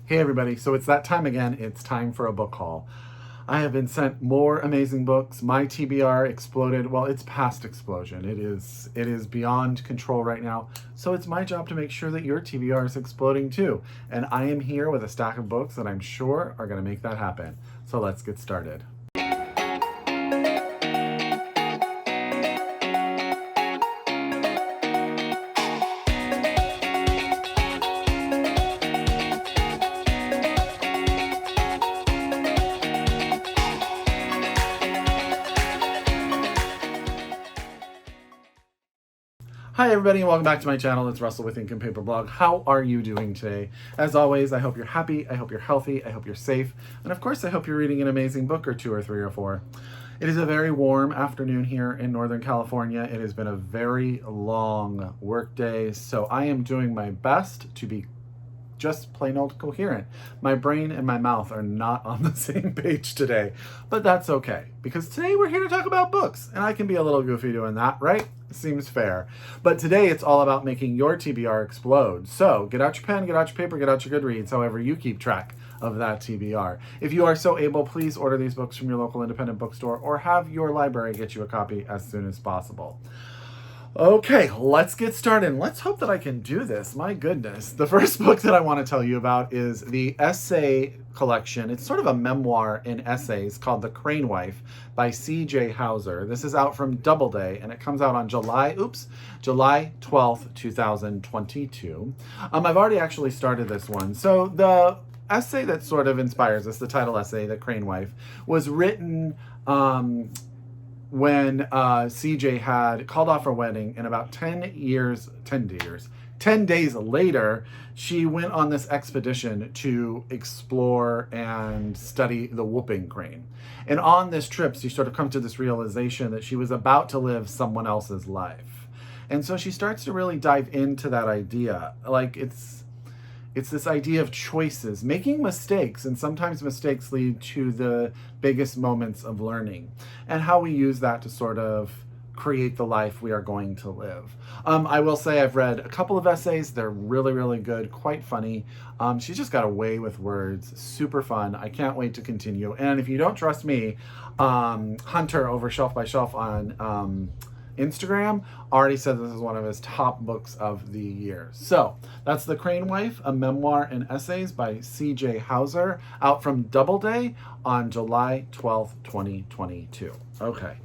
Hey everybody, so it's that time again. It's time for a book haul. I have been sent more amazing books. My TBR exploded. Well, it's past explosion. It is beyond control right now. So it's my job to make sure that your TBR is exploding too. And I am here with a stack of books that I'm sure are going to make that happen. So let's get started. Hi everybody and welcome back to my channel. It's Russell with Ink and Paper Blog. How are you doing today? As always, I hope you're happy, I hope you're healthy, I hope you're safe, and of course I hope you're reading an amazing book or two or three or four. It is a very warm afternoon here in Northern California. It has been a very long work day, so I am doing my best to be just plain old coherent. My brain and my mouth are not on the same page today, but that's okay, because today we're here to talk about books, and I can be a little goofy doing that, right? Seems fair. But today it's all about making your TBR explode. So get out your pen, get out your paper, get out your Goodreads, however you keep track of that TBR. If you are so able, please order these books from your local independent bookstore or have your library get you a copy as soon as possible. Okay, let's get started. Let's hope that I can do this. My goodness. The first book that I want to tell you about is the essay collection. It's sort of a memoir in essays called The Crane Wife by C.J. Hauser. This is out from DoubleDay and it comes out on July 12th, 2022. I've already actually started this one. So the essay that sort of inspires us, the title essay, The Crane Wife, was written when CJ had called off her wedding, and about 10 days later, she went on this expedition to explore and study the whooping crane. And on this trip, she sort of come to this realization that she was about to live someone else's life. And so she starts to really dive into that idea. Like it's this idea of choices, making mistakes, and sometimes mistakes lead to the biggest moments of learning, and how we use that to sort of create the life we are going to live. I will say I've read a couple of essays. They're really, really good, quite funny. She's just got a way with words, super fun. I can't wait to continue. And if you don't trust me, Hunter over Shelf by Shelf on Instagram already said this is one of his top books of the year. So that's The Crane Wife, a memoir and essays by C.J. Hauser, out from DoubleDay on July 12th, 2022. Okay,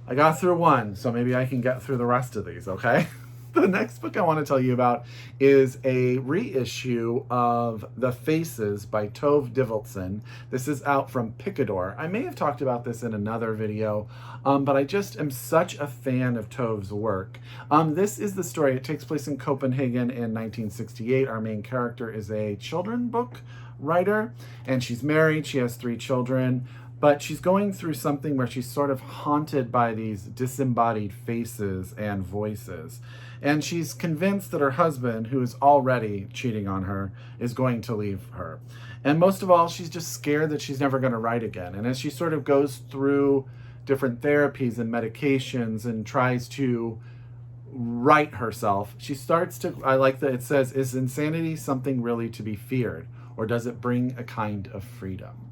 I got through one, so maybe I can get through the rest of these, okay? The next book I want to tell you about is a reissue of The Faces by Tove Ditlevsen. This is out from Picador. I may have talked about this in another video, but I just am such a fan of Tove's work. This is the story. It takes place in Copenhagen in 1968. Our main character is a children's book writer, and she's married. She has 3 children. But she's going through something where she's sort of haunted by these disembodied faces and voices. And she's convinced that her husband, who is already cheating on her, is going to leave her. And most of all, she's just scared that she's never going to write again. And as she sort of goes through different therapies and medications and tries to right herself, she starts to, I like that it says, is insanity something really to be feared? Or does it bring a kind of freedom?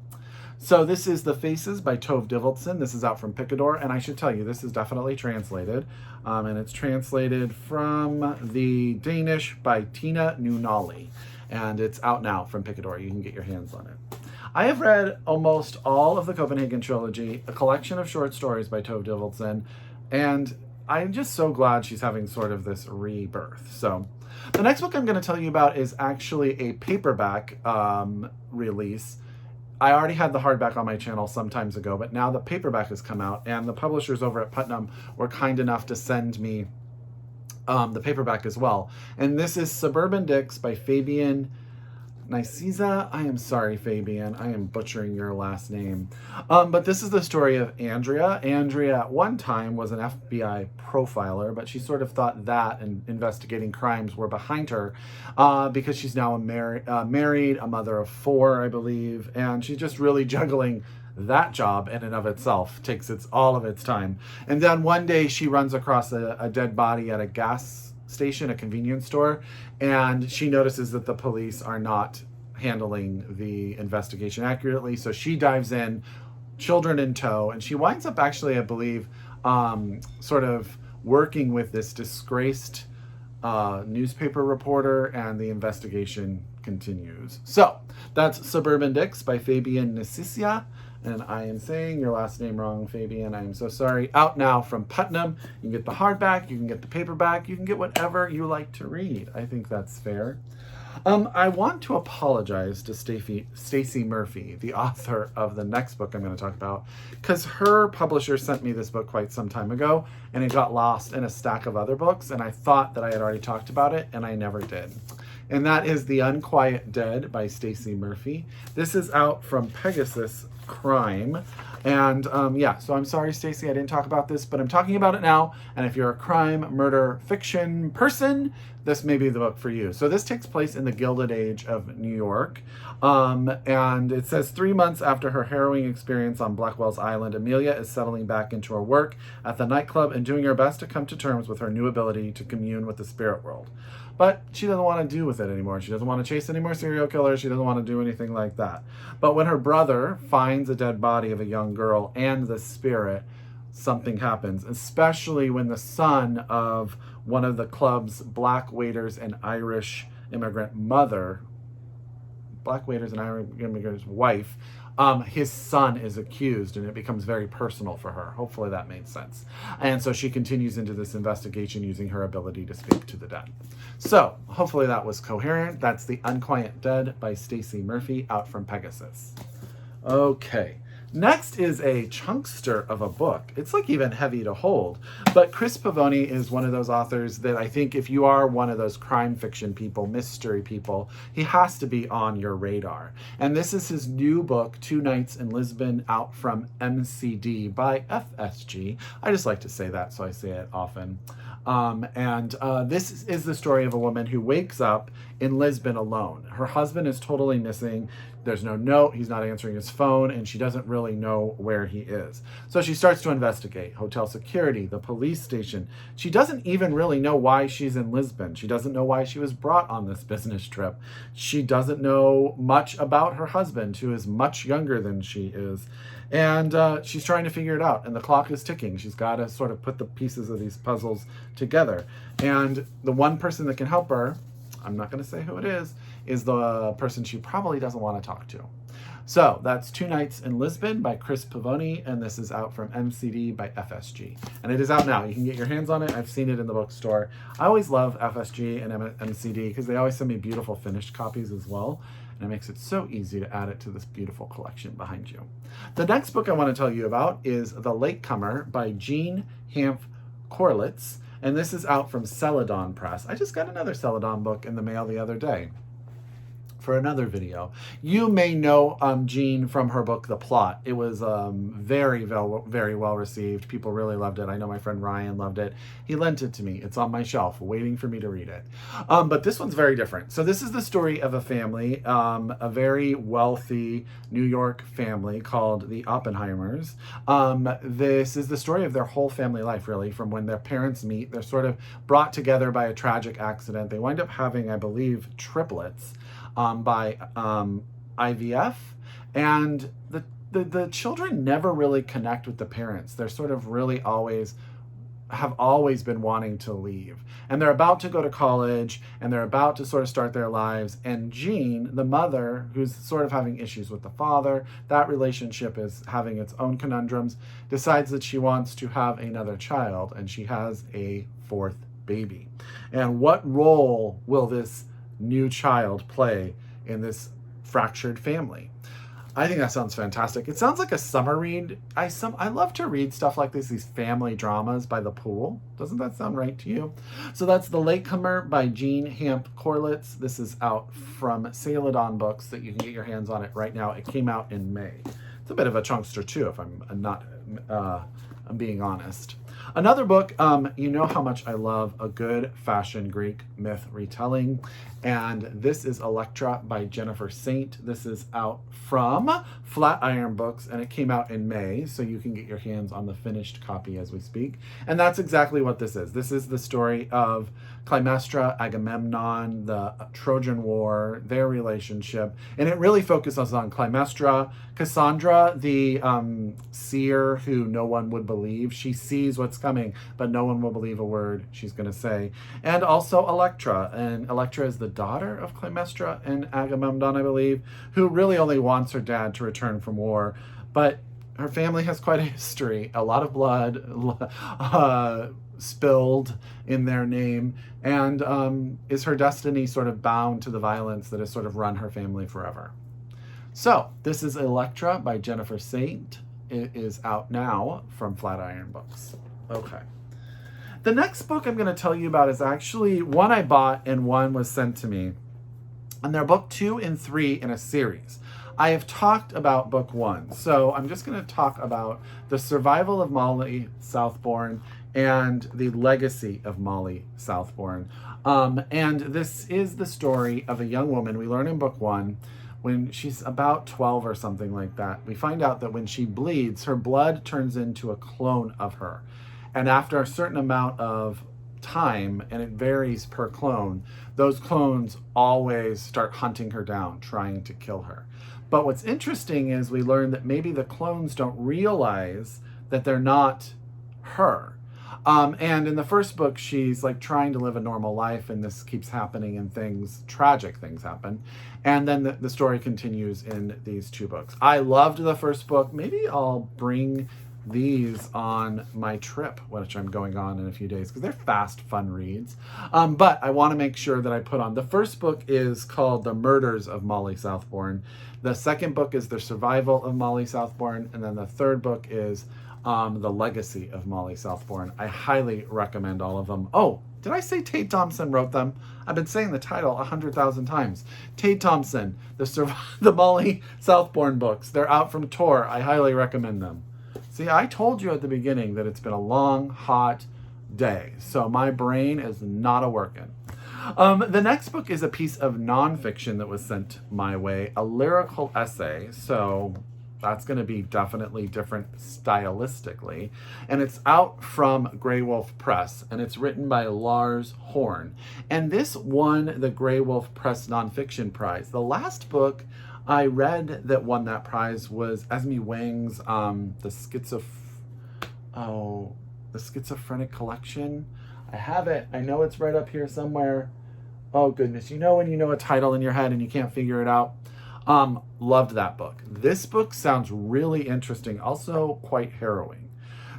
So this is The Faces by Tove Ditlevsen. This is out from Picador, and I should tell you, this is definitely translated. And it's translated from the Danish by Tina Nunali. And it's out now from Picador. You can get your hands on it. I have read almost all of the Copenhagen trilogy, a collection of short stories by Tove Ditlevsen, and I'm just so glad she's having sort of this rebirth. So the next book I'm going to tell you about is actually a paperback release. I already had the hardback on my channel some times ago, but now the paperback has come out, and the publishers over at Putnam were kind enough to send me the paperback as well. And this is Suburban Dicks by Fabian Nicieza. I am sorry, Fabian. I am butchering your last name. But this is the story of Andrea. Andrea at one time was an FBI profiler, but she sort of thought that and investigating crimes were behind her because she's now married, a mother of 4, I believe, and she's just really juggling that job in and of itself. Takes all of its time. And then one day she runs across a dead body at a gas station, a convenience store, and she notices that the police are not handling the investigation accurately. So she dives in, children in tow, and she winds up actually, I believe, sort of working with this disgraced newspaper reporter, and the investigation continues. So that's Suburban Dicks by Fabian Nicieza. And I am saying your last name wrong, Fabian. I am so sorry. Out now from Putnam. You can get the hardback, you can get the paperback, you can get whatever you like to read. I think that's fair. I want to apologize to Stacie Murphy, the author of the next book I'm going to talk about, because her publisher sent me this book quite some time ago, and it got lost in a stack of other books, and I thought that I had already talked about it, and I never did. And that is The Unquiet Dead by Stacie Murphy. This is out from Pegasus Crime. And yeah, so I'm sorry, Stacie, I didn't talk about this, but I'm talking about it now. And if you're a crime, murder, fiction person, this may be the book for you. So this takes place in the Gilded Age of New York. And it says 3 months after her harrowing experience on Blackwell's Island, Amelia is settling back into her work at the nightclub and doing her best to come to terms with her new ability to commune with the spirit world. But she doesn't want to do with it anymore. She doesn't want to chase any more serial killers. She doesn't want to do anything like that. But when her brother finds a dead body of a young girl and the spirit, something happens, especially when the son of one of the club's black waiters and Irish immigrant mother, black waiters and Irish immigrant's wife, his son is accused, and it becomes very personal for her. Hopefully that made sense. And so she continues into this investigation using her ability to speak to the dead. So hopefully that was coherent. That's The Unquiet Dead by Stacie Murphy, out from Pegasus. Okay. Next is a chunkster of a book. It's like even heavy to hold. But Chris Pavone is one of those authors that I think if you are one of those crime fiction people, mystery people, he has to be on your radar. And this is his new book, 2 Nights in Lisbon, out from MCD by FSG. I just like to say that, so I say it often. This is the story of a woman who wakes up in Lisbon alone. Her husband is totally missing. There's no note, he's not answering his phone, and she doesn't really know where he is. So she starts to investigate hotel security, the police station. She doesn't even really know why she's in Lisbon. She doesn't know why she was brought on this business trip. She doesn't know much about her husband, who is much younger than she is. And she's trying to figure it out, and the clock is ticking. She's got to sort of put the pieces of these puzzles together. And the one person that can help her, I'm not going to say who it is the person she probably doesn't want to talk to. So that's 2 Nights in Lisbon by Chris Pavone, and this is out from MCD by FSG. And it is out now. You can get your hands on it. I've seen it in the bookstore. I always love FSG and MCD because they always send me beautiful finished copies as well. And it makes it so easy to add it to this beautiful collection behind you. The next book I want to tell you about is The Latecomer by Jean Hanff Korelitz. And this is out from Celadon Press. I just got another Celadon book in the mail the other day for another video. You may know Jean from her book, The Plot. It was very well received. People really loved it. I know my friend Ryan loved it. He lent it to me. It's on my shelf waiting for me to read it. But this one's very different. So this is the story of a family, a very wealthy New York family called the Oppenheimers. This is the story of their whole family life, really, from when their parents meet. They're sort of brought together by a tragic accident. They wind up having, I believe, triplets. By IVF, and the children never really connect with the parents. They're sort of really have always been wanting to leave, and they're about to go to college, and they're about to sort of start their lives. And Jean, the mother, who's sort of having issues with the father, that relationship is having its own conundrums, decides that she wants to have another child, and she has a 4th baby. And what role will this new child play in this fractured family? I think that sounds fantastic. It sounds like a summer read. I love to read stuff like this, these family dramas by the pool. Doesn't that sound right to you? So that's The Latecomer by Jean Hanff Korelitz. This is out from Celadon Books that you can get your hands on it right now. It came out in May. It's a bit of a chunkster too, if I'm not I'm being honest. Another book, you know how much I love a good fashion Greek myth retelling, and this is Elektra by Jennifer Saint. This is out from Flatiron Books, and it came out in May, so you can get your hands on the finished copy as we speak. And that's exactly what this is. This is the story of Clytemnestra, Agamemnon, the Trojan War, their relationship, and it really focuses on Clytemnestra, Cassandra, the seer who no one would believe. She sees what's coming, but no one will believe a word she's going to say. And also Elektra, and Elektra is the daughter of Clytemnestra and Agamemnon, I believe, who really only wants her dad to return from war, but her family has quite a history, a lot of blood spilled in their name, and is her destiny sort of bound to the violence that has sort of run her family forever. So this is Elektra by Jennifer Saint. It is out now from Flatiron Books. Okay. The next book I'm going to tell you about is actually one I bought and one was sent to me. And they're book 2 and 3 in a series. I have talked about book 1, so I'm just going to talk about the survival of Molly Southbourne and the legacy of Molly Southbourne. And this is the story of a young woman. We learn in book 1, when she's about 12 or something like that, we find out that when she bleeds, her blood turns into a clone of her. And after a certain amount of time, and it varies per clone, those clones always start hunting her down, trying to kill her. But what's interesting is we learn that maybe the clones don't realize that they're not her. And in the first book, she's like trying to live a normal life, and this keeps happening, and tragic things happen. And then the story continues in these 2 books. I loved the first book. Maybe I'll bring these on my trip, which I'm going on in a few days, because they're fast, fun reads. But I want to make sure that I put on. The first book is called The Murders of Molly Southbourne. The second book is The Survival of Molly Southbourne. And then the third book is The Legacy of Molly Southbourne. I highly recommend all of them. Oh, did I say Tade Thompson wrote them? I've been saying the title 100,000 times. Tade Thompson, the Molly Southbourne books. They're out from Tor. I highly recommend them. See, I told you at the beginning that it's been a long, hot day, so my brain is not a-working. The next book is a piece of nonfiction that was sent my way, a lyrical essay, so that's going to be definitely different stylistically, and it's out from Graywolf Press, and it's written by Lars Horn, and this won the Graywolf Press Nonfiction Prize. The last book I read that won that prize was Esme Wang's the Schizophrenic Collection. I have it. I know it's right up here somewhere. Oh goodness, you know when you know a title in your head and you can't figure it out? Loved that book. This book sounds really interesting, also quite harrowing.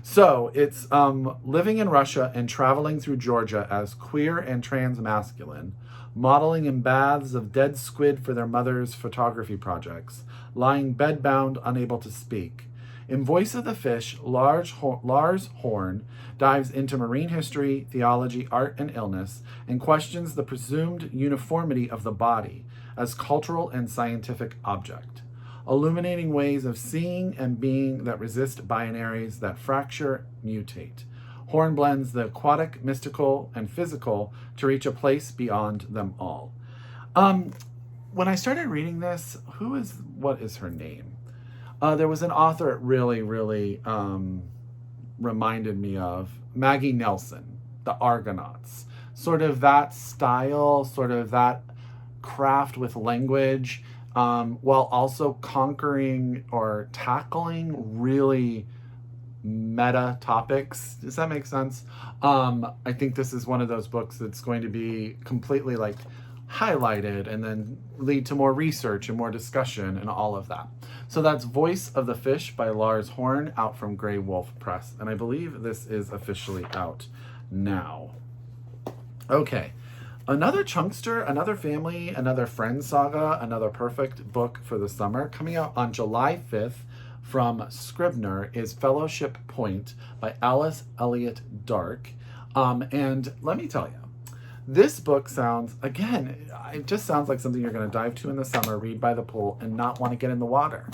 So it's living in Russia and traveling through Georgia as queer and trans masculine, modeling in baths of dead squid for their mother's photography projects, lying bedbound, unable to speak. In Voice of the Fish, Lars Horn dives into marine history, theology, art, and illness, and questions the presumed uniformity of the body as cultural and scientific object, illuminating ways of seeing and being that resist binaries that fracture, mutate. Horn blends the aquatic, mystical, and physical to reach a place beyond them all. When I started reading this, what is her name? There was an author it really, really reminded me of, Maggie Nelson, The Argonauts. Sort of that style, sort of that craft with language, while also conquering or tackling really meta topics. Does that make sense? I think this is one of those books that's going to be completely like highlighted and then lead to more research and more discussion and all of that. So that's Voice of the Fish by Lars Horn, out from Graywolf Press. And I believe this is officially out now. Okay. Another chunkster, another family, another friend saga, another perfect book for the summer. Coming out on July 5th from Scribner is Fellowship Point by Alice Elliot Dark. And let me tell you, This book sounds, again, it just sounds like something you're going to dive to in the summer, read by the pool, and not want to get in the water.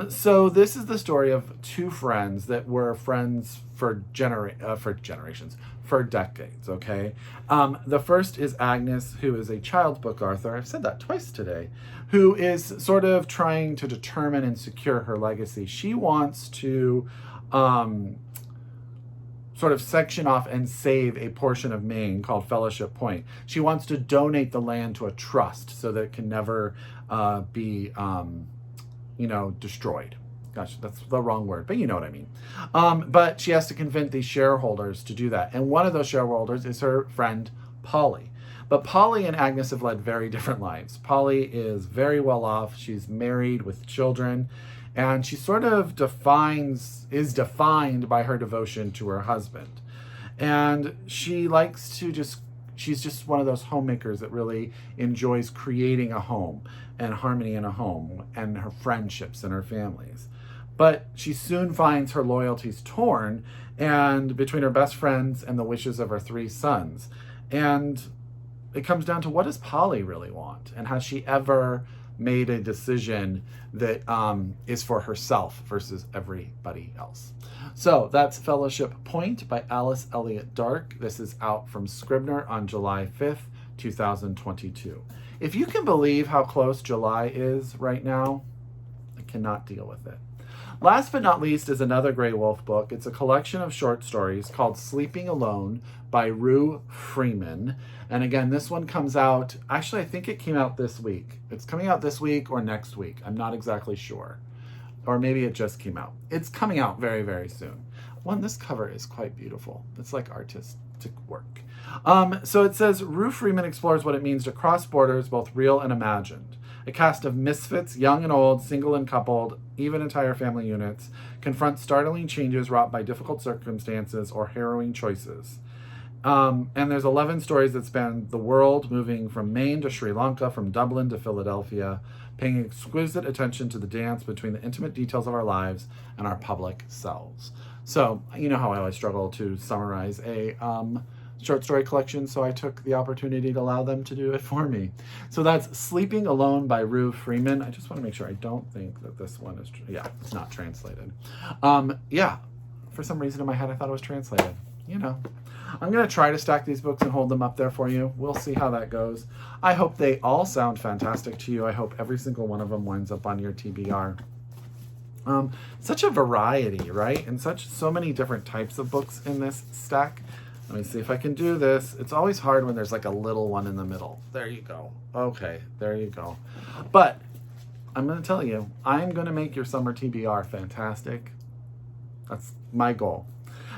So this is the story of two friends that were friends for generations, for decades, okay? The first is Agnes, who is a child's book author. I've said that twice today, who is sort of trying to determine and secure her legacy. She wants to sort of section off and save a portion of Maine called Fellowship Point. She wants to donate the land to a trust so that it can never be, destroyed. Gosh, that's the wrong word, but you know what I mean. But she has to convince these shareholders to do that. And one of those shareholders is her friend, Polly. But Polly and Agnes have led very different lives. Polly is very well off. She's married with children. And she sort of is defined by her devotion to her husband. And she likes to she's just one of those homemakers that really enjoys creating a home and harmony in a home and her friendships and her families. But she soon finds her loyalties torn and between her best friends and the wishes of her three sons. And it comes down to, what does Polly really want? And has she ever made a decision that is for herself versus everybody else? So that's Fellowship Point by Alice Elliott Dark. This is out from Scribner on July 5th, 2022. If you can believe how close July is right now, I cannot deal with it. Last but not least is another Graywolf book. It's a collection of short stories called Sleeping Alone by Rue Freeman. And again, this one comes out, actually I think it came out this week. It's coming out this week or next week. I'm not exactly sure. Or maybe it just came out. It's coming out very, very soon. This cover is quite beautiful. It's like artistic work. So it says, Rue Freeman explores what it means to cross borders, both real and imagined. A cast of misfits, young and old, single and coupled, even entire family units, confront startling changes wrought by difficult circumstances or harrowing choices. And there's 11 stories that span the world, moving from Maine to Sri Lanka, from Dublin to Philadelphia, paying exquisite attention to the dance between the intimate details of our lives and our public selves. So, you know how I always struggle to summarize a short story collection, so I took the opportunity to allow them to do it for me. So that's Sleeping Alone by Rue Freeman. I just want to make sure, I don't think that this one is, it's not translated. For some reason in my head I thought it was translated. I'm going to try to stack these books and hold them up there for you. We'll see how that goes. I hope they all sound fantastic to you. I hope every single one of them winds up on your TBR. Such a variety, right? And so many different types of books in this stack. Let me see if I can do this. It's always hard when there's like a little one in the middle. There you go. Okay, there you go. But I'm going to tell you, I'm going to make your summer TBR fantastic. That's my goal.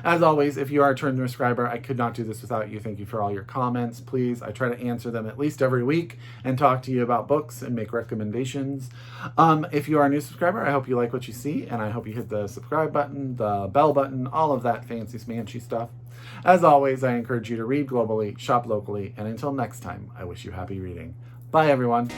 As always, if you are a return subscriber, I could not do this without you. Thank you for all your comments. Please, I try to answer them at least every week and talk to you about books and make recommendations. If you are a new subscriber, I hope you like what you see, and I hope you hit the subscribe button, the bell button, all of that fancy smanchy stuff. As always, I encourage you to read globally, shop locally, and until next time, I wish you happy reading. Bye, everyone.